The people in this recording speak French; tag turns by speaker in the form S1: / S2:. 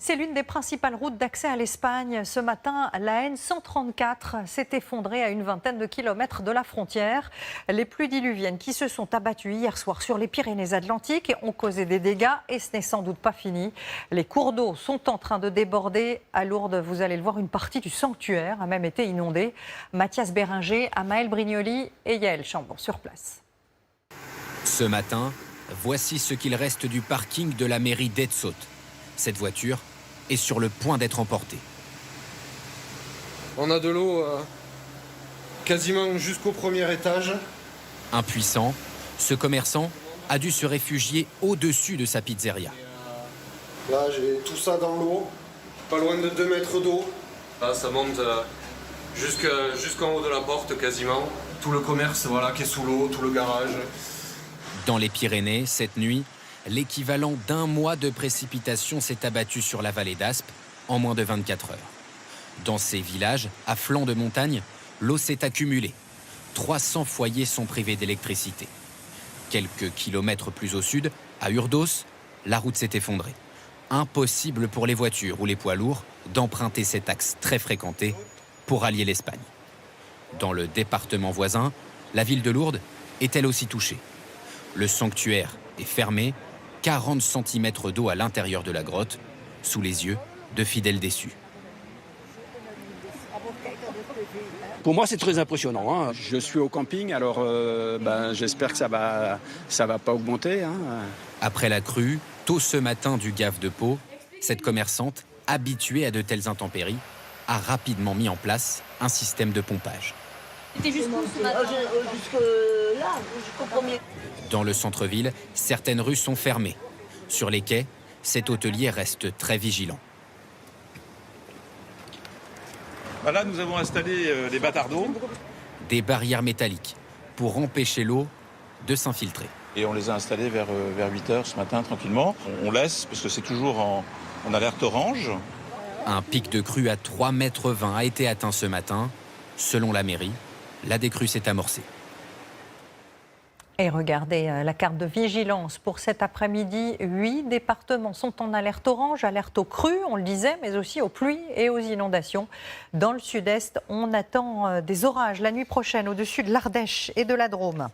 S1: C'est l'une des principales routes d'accès à l'Espagne. Ce matin, la N134 s'est effondrée à une vingtaine de kilomètres de la frontière. Les pluies diluviennes qui se sont abattues hier soir sur les Pyrénées-Atlantiques ont causé des dégâts et ce n'est sans doute pas fini. Les cours d'eau sont en train de déborder. À Lourdes, vous allez le voir, une partie du sanctuaire a même été inondée. Mathias Béringer, Amaël Brignoli et Yaël Chambon sur place.
S2: Ce matin, voici ce qu'il reste du parking de la mairie d'Etsaut. Cette voiture est sur le point d'être emportée.
S3: On a de l'eau quasiment jusqu'au premier étage.
S2: Impuissant, ce commerçant a dû se réfugier au-dessus de sa pizzeria.
S3: Là, j'ai tout ça dans l'eau, pas loin de 2 mètres d'eau. Là, ça monte jusqu'en haut de la porte quasiment. Tout le commerce voilà, qui est sous l'eau, tout le garage.
S2: Dans les Pyrénées, cette nuit, l'équivalent d'1 mois de précipitations s'est abattu sur la vallée d'Aspe en moins de 24 heures. Dans ces villages, à flanc de montagne, l'eau s'est accumulée. 300 foyers sont privés d'électricité. Quelques kilomètres plus au sud, à Urdos, la route s'est effondrée. Impossible pour les voitures ou les poids lourds d'emprunter cet axe très fréquenté pour allier l'Espagne. Dans le département voisin, la ville de Lourdes est elle aussi touchée. Le sanctuaire est fermé, 40 cm d'eau à l'intérieur de la grotte, sous les yeux de fidèles déçus.
S4: Pour moi, c'est très impressionnant. Je suis au camping, alors j'espère que ça va pas augmenter.
S2: Après la crue, tôt ce matin du Gave de Pau, cette commerçante, habituée à de telles intempéries, a rapidement mis en place un système de pompage.
S5: C'était jusqu'où ce matin ? Jusque là, jusqu'au premier.
S2: Dans le centre-ville, certaines rues sont fermées. Sur les quais, cet hôtelier reste très vigilant.
S6: Là, nous avons installé des bâtards d'eau.
S2: Des barrières métalliques pour empêcher l'eau de s'infiltrer.
S6: Et on les a installés vers 8 h ce matin, tranquillement. On laisse, parce que c'est toujours en alerte orange.
S2: Un pic de crue à 3,20 m a été atteint ce matin. Selon la mairie, la décrue s'est amorcée.
S1: Et regardez la carte de vigilance pour cet après-midi. 8 départements sont en alerte orange, alerte aux crues, on le disait, mais aussi aux pluies et aux inondations. Dans le sud-est, on attend des orages la nuit prochaine au-dessus de l'Ardèche et de la Drôme.